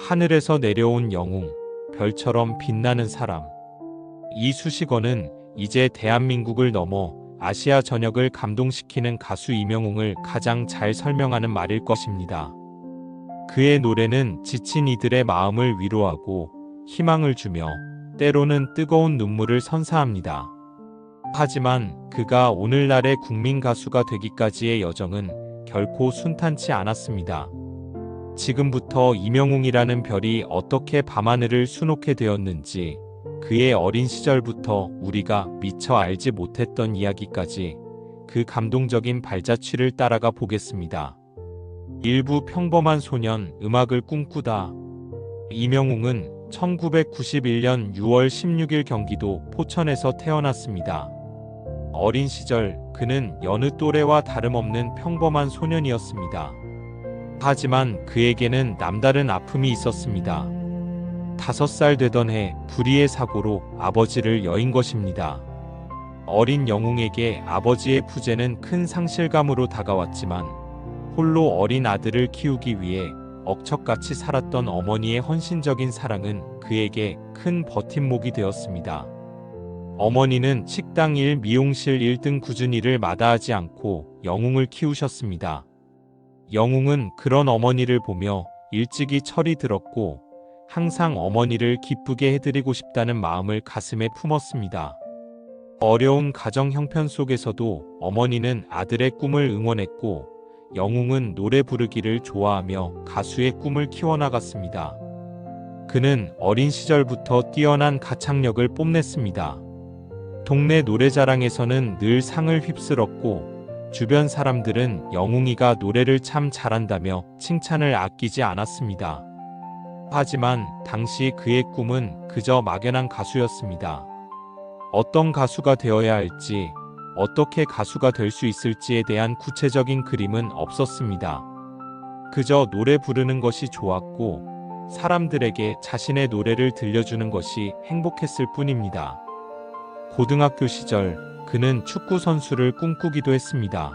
하늘에서 내려온 영웅, 별처럼 빛나는 사람. 이 수식어는 이제 대한민국을 넘어 아시아 전역을 감동시키는 가수 이명웅을 가장 잘 설명하는 말일 것입니다. 그의 노래는 지친 이들의 마음을 위로하고 희망을 주며 때로는 뜨거운 눈물을 선사합니다. 하지만 그가 오늘날의 국민 가수가 되기까지의 여정은 결코 순탄치 않았습니다. 지금부터 이명웅이라는 별이 어떻게 밤하늘을 수놓게 되었는지, 그의 어린 시절부터 우리가 미처 알지 못했던 이야기까지 그 감동적인 발자취를 따라가 보겠습니다. 일부 평범한 소년, 음악을 꿈꾸다. 이명웅은 1991년 6월 16일 경기도 포천에서 태어났습니다. 어린 시절 그는 여느 또래와 다름없는 평범한 소년이었습니다. 하지만 그에게는 남다른 아픔이 있었습니다. 5살 되던 해 불의의 사고로 아버지를 여인 것입니다. 어린 영웅에게 아버지의 부재는 큰 상실감으로 다가왔지만 홀로 어린 아들을 키우기 위해 억척같이 살았던 어머니의 헌신적인 사랑은 그에게 큰 버팀목이 되었습니다. 어머니는 식당 일, 미용실 일 등 꾸준히 일을 마다하지 않고 영웅을 키우셨습니다. 영웅은 그런 어머니를 보며 일찍이 철이 들었고 항상 어머니를 기쁘게 해드리고 싶다는 마음을 가슴에 품었습니다. 어려운 가정 형편 속에서도 어머니는 아들의 꿈을 응원했고 영웅은 노래 부르기를 좋아하며 가수의 꿈을 키워나갔습니다. 그는 어린 시절부터 뛰어난 가창력을 뽐냈습니다. 동네 노래자랑에서는 늘 상을 휩쓸었고 주변 사람들은 영웅이가 노래를 참 잘한다며 칭찬을 아끼지 않았습니다. 하지만 당시 그의 꿈은 그저 막연한 가수였습니다. 어떤 가수가 되어야 할지, 어떻게 가수가 될 수 있을지에 대한 구체적인 그림은 없었습니다. 그저 노래 부르는 것이 좋았고 사람들에게 자신의 노래를 들려주는 것이 행복했을 뿐입니다. 고등학교 시절 그는 축구 선수를 꿈꾸기도 했습니다.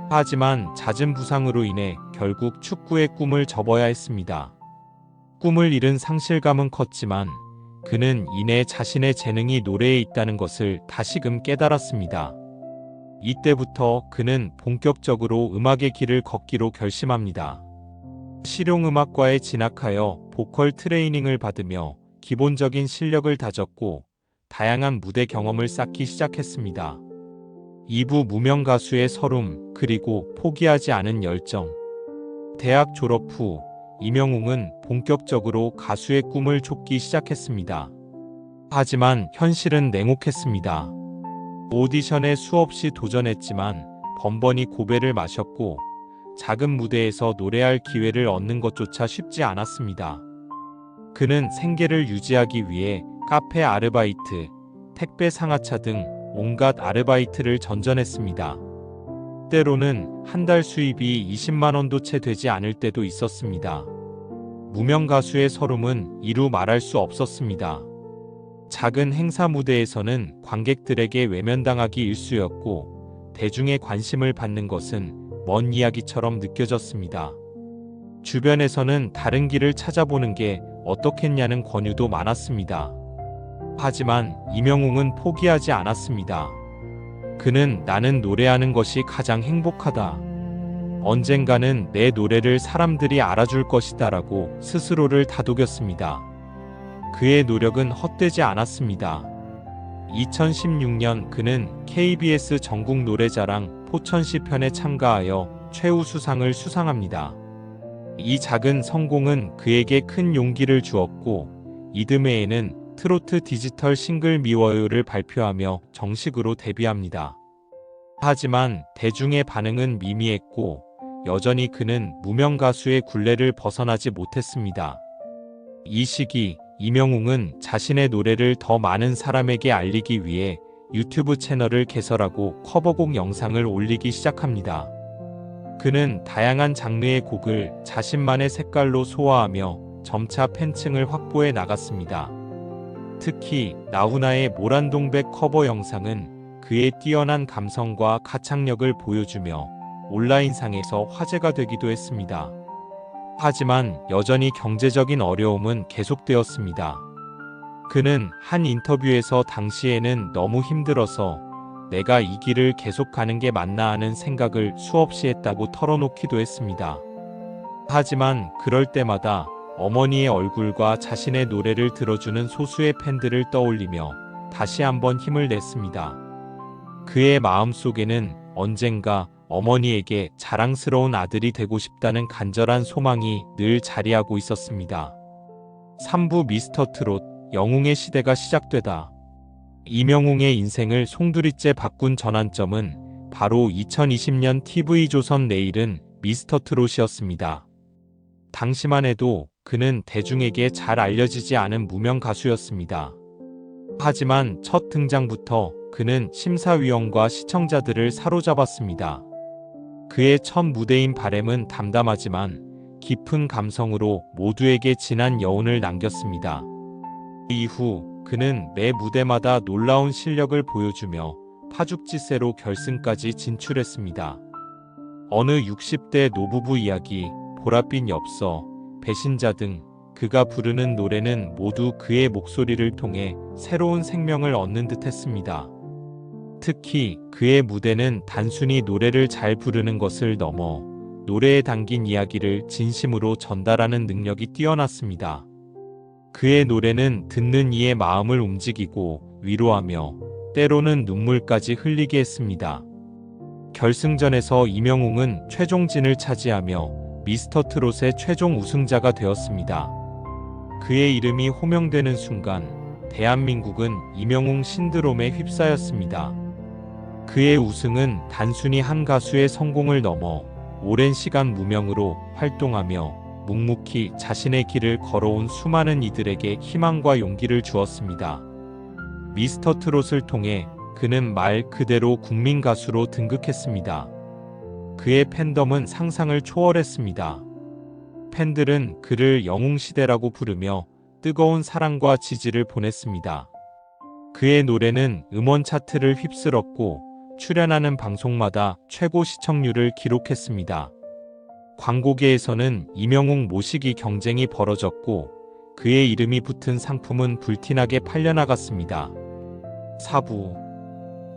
하지만 잦은 부상으로 인해 결국 축구의 꿈을 접어야 했습니다. 꿈을 잃은 상실감은 컸지만 그는 이내 자신의 재능이 노래에 있다는 것을 다시금 깨달았습니다. 이때부터 그는 본격적으로 음악의 길을 걷기로 결심합니다. 실용음악과에 진학하여 보컬 트레이닝을 받으며 기본적인 실력을 다졌고 다양한 무대 경험을 쌓기 시작했습니다. 2부 무명 가수의 서름, 그리고 포기하지 않은 열정. 대학 졸업 후 이명웅은 본격적으로 가수의 꿈을 쫓기 시작했습니다. 하지만 현실은 냉혹했습니다. 오디션에 수없이 도전했지만 번번이 고배를 마셨고 작은 무대에서 노래할 기회를 얻는 것조차 쉽지 않았습니다. 그는 생계를 유지하기 위해 카페 아르바이트, 택배 상하차 등 온갖 아르바이트를 전전했습니다. 때로는 한 달 수입이 20만 원도 채 되지 않을 때도 있었습니다. 무명 가수의 서름은 이루 말할 수 없었습니다. 작은 행사 무대에서는 관객들에게 외면당하기 일쑤였고 대중의 관심을 받는 것은 먼 이야기처럼 느껴졌습니다. 주변에서는 다른 길을 찾아보는 게 어떻겠냐는 권유도 많았습니다. 하지만 이명웅은 포기하지 않았습니다. 그는 나는 노래하는 것이 가장 행복하다. 언젠가는 내 노래를 사람들이 알아줄 것이다 라고 스스로를 다독였습니다. 그의 노력은 헛되지 않았습니다. 2016년 그는 KBS 전국 노래자랑 포천시 편에 참가하여 최우수상을 수상합니다. 이 작은 성공은 그에게 큰 용기를 주었고 이듬해에는 트로트 디지털 싱글 미워요를 발표하며 정식으로 데뷔합니다. 하지만 대중의 반응은 미미했고 여전히 그는 무명 가수의 굴레를 벗어나지 못했습니다. 이 시기 이명웅은 자신의 노래를 더 많은 사람에게 알리기 위해 유튜브 채널을 개설하고 커버곡 영상을 올리기 시작합니다. 그는 다양한 장르의 곡을 자신만의 색깔로 소화하며 점차 팬층을 확보해 나갔습니다. 특히 나훈아의 모란동백 커버 영상은 그의 뛰어난 감성과 가창력을 보여주며 온라인상에서 화제가 되기도 했습니다. 하지만 여전히 경제적인 어려움은 계속되었습니다. 그는 한 인터뷰에서 당시에는 너무 힘들어서 내가 이 길을 계속 가는 게 맞나 하는 생각을 수없이 했다고 털어놓기도 했습니다. 하지만 그럴 때마다 어머니의 얼굴과 자신의 노래를 들어주는 소수의 팬들을 떠올리며 다시 한번 힘을 냈습니다. 그의 마음속에는 언젠가 어머니에게 자랑스러운 아들이 되고 싶다는 간절한 소망이 늘 자리하고 있었습니다. 3부 미스터 트롯 영웅의 시대가 시작되다. 이명웅의 인생을 송두리째 바꾼 전환점은 바로 2020년 TV조선 내일은 미스터 트롯이었습니다. 당시만 해도 그는 대중에게 잘 알려지지 않은 무명 가수였습니다. 하지만 첫 등장부터 그는 심사위원과 시청자들을 사로잡았습니다. 그의 첫 무대인 바램은 담담하지만 깊은 감성으로 모두에게 진한 여운을 남겼습니다. 이후 그는 매 무대마다 놀라운 실력을 보여주며 파죽지세로 결승까지 진출했습니다. 어느 60대 노부부 이야기, 보랏빛 엽서, 배신자 등 그가 부르는 노래는 모두 그의 목소리를 통해 새로운 생명을 얻는 듯 했습니다. 특히 그의 무대는 단순히 노래를 잘 부르는 것을 넘어 노래에 담긴 이야기를 진심으로 전달하는 능력이 뛰어났습니다. 그의 노래는 듣는 이의 마음을 움직이고 위로하며 때로는 눈물까지 흘리게 했습니다. 결승전에서 이명웅은 최종진을 차지하며 미스터 트롯의 최종 우승자가 되었습니다. 그의 이름이 호명되는 순간 대한민국은 이명웅 신드롬에 휩싸였습니다. 그의 우승은 단순히 한 가수의 성공을 넘어 오랜 시간 무명으로 활동하며 묵묵히 자신의 길을 걸어온 수많은 이들에게 희망과 용기를 주었습니다. 미스터 트롯을 통해 그는 말 그대로 국민 가수로 등극했습니다. 그의 팬덤은 상상을 초월했습니다. 팬들은 그를 영웅시대라고 부르며 뜨거운 사랑과 지지를 보냈습니다. 그의 노래는 음원 차트를 휩쓸었고 출연하는 방송마다 최고 시청률을 기록했습니다. 광고계에서는 이명웅 모시기 경쟁이 벌어졌고 그의 이름이 붙은 상품은 불티나게 팔려나갔습니다. 4부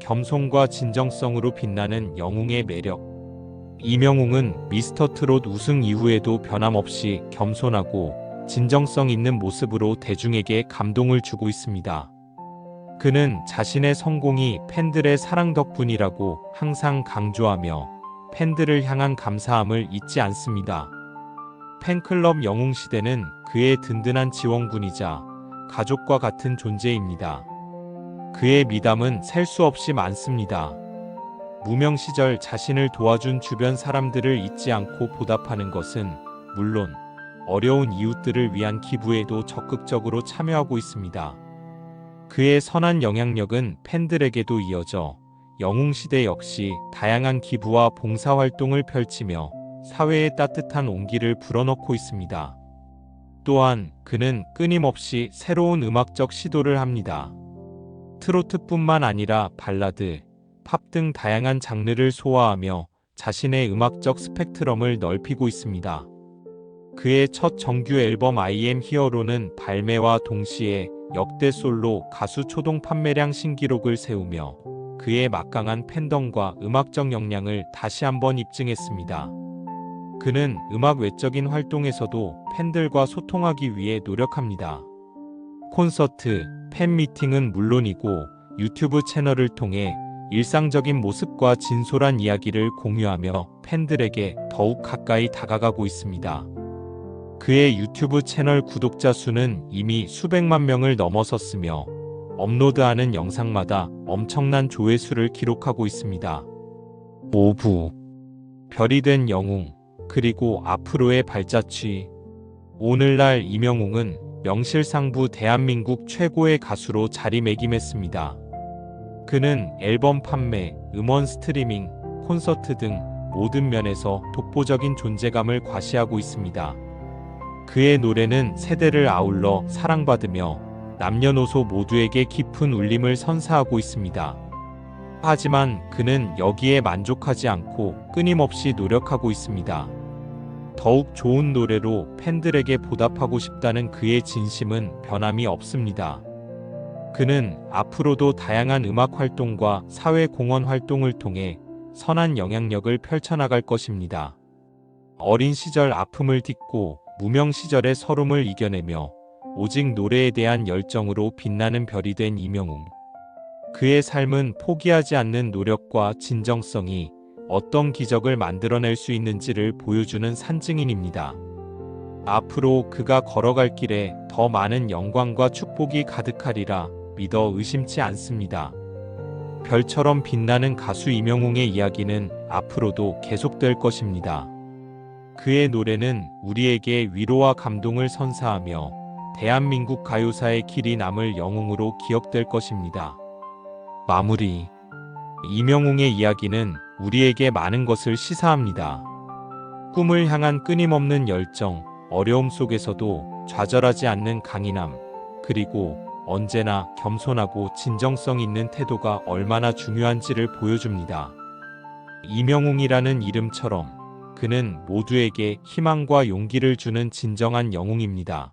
겸손과 진정성으로 빛나는 영웅의 매력. 이명웅은 미스터 트롯 우승 이후에도 변함없이 겸손하고 진정성 있는 모습으로 대중에게 감동을 주고 있습니다. 그는 자신의 성공이 팬들의 사랑 덕분이라고 항상 강조하며 팬들을 향한 감사함을 잊지 않습니다. 팬클럽 영웅시대는 그의 든든한 지원군이자 가족과 같은 존재입니다. 그의 미담은 셀 수 없이 많습니다. 무명 시절 자신을 도와준 주변 사람들을 잊지 않고 보답하는 것은 물론 어려운 이웃들을 위한 기부에도 적극적으로 참여하고 있습니다. 그의 선한 영향력은 팬들에게도 이어져 영웅시대 역시 다양한 기부와 봉사활동을 펼치며 사회에 따뜻한 온기를 불어넣고 있습니다. 또한 그는 끊임없이 새로운 음악적 시도를 합니다. 트로트뿐만 아니라 발라드, 팝 등 다양한 장르를 소화하며 자신의 음악적 스펙트럼을 넓히고 있습니다. 그의 첫 정규 앨범 I Am Hero는 발매와 동시에 역대 솔로 가수 초동 판매량 신기록을 세우며 그의 막강한 팬덤과 음악적 역량을 다시 한번 입증했습니다. 그는 음악 외적인 활동에서도 팬들과 소통하기 위해 노력합니다. 콘서트, 팬미팅은 물론이고 유튜브 채널을 통해 일상적인 모습과 진솔한 이야기를 공유하며 팬들에게 더욱 가까이 다가가고 있습니다. 그의 유튜브 채널 구독자 수는 이미 수백만 명을 넘어섰으며 업로드하는 영상마다 엄청난 조회수를 기록하고 있습니다. 5부 별이 된 영웅, 그리고 앞으로의 발자취. 오늘날 이명웅은 명실상부 대한민국 최고의 가수로 자리매김했습니다. 그는 앨범 판매, 음원 스트리밍, 콘서트 등 모든 면에서 독보적인 존재감을 과시하고 있습니다. 그의 노래는 세대를 아울러 사랑받으며 남녀노소 모두에게 깊은 울림을 선사하고 있습니다. 하지만 그는 여기에 만족하지 않고 끊임없이 노력하고 있습니다. 더욱 좋은 노래로 팬들에게 보답하고 싶다는 그의 진심은 변함이 없습니다. 그는 앞으로도 다양한 음악 활동과 사회 공헌 활동을 통해 선한 영향력을 펼쳐나갈 것입니다. 어린 시절 아픔을 딛고 무명 시절의 서름을 이겨내며 오직 노래에 대한 열정으로 빛나는 별이 된 이명웅. 그의 삶은 포기하지 않는 노력과 진정성이 어떤 기적을 만들어낼 수 있는지를 보여주는 산증인입니다. 앞으로 그가 걸어갈 길에 더 많은 영광과 축복이 가득하리라 믿어 의심치 않습니다. 별처럼 빛나는 가수 이명웅의 이야기는 앞으로도 계속될 것입니다. 그의 노래는 우리에게 위로와 감동을 선사하며 대한민국 가요사의 길이 남을 영웅으로 기억될 것입니다. 마무리. 이명웅의 이야기는 우리에게 많은 것을 시사합니다. 꿈을 향한 끊임없는 열정, 어려움 속에서도 좌절하지 않는 강인함, 그리고 언제나 겸손하고 진정성 있는 태도가 얼마나 중요한지를 보여줍니다. 이명웅이라는 이름처럼 그는 모두에게 희망과 용기를 주는 진정한 영웅입니다.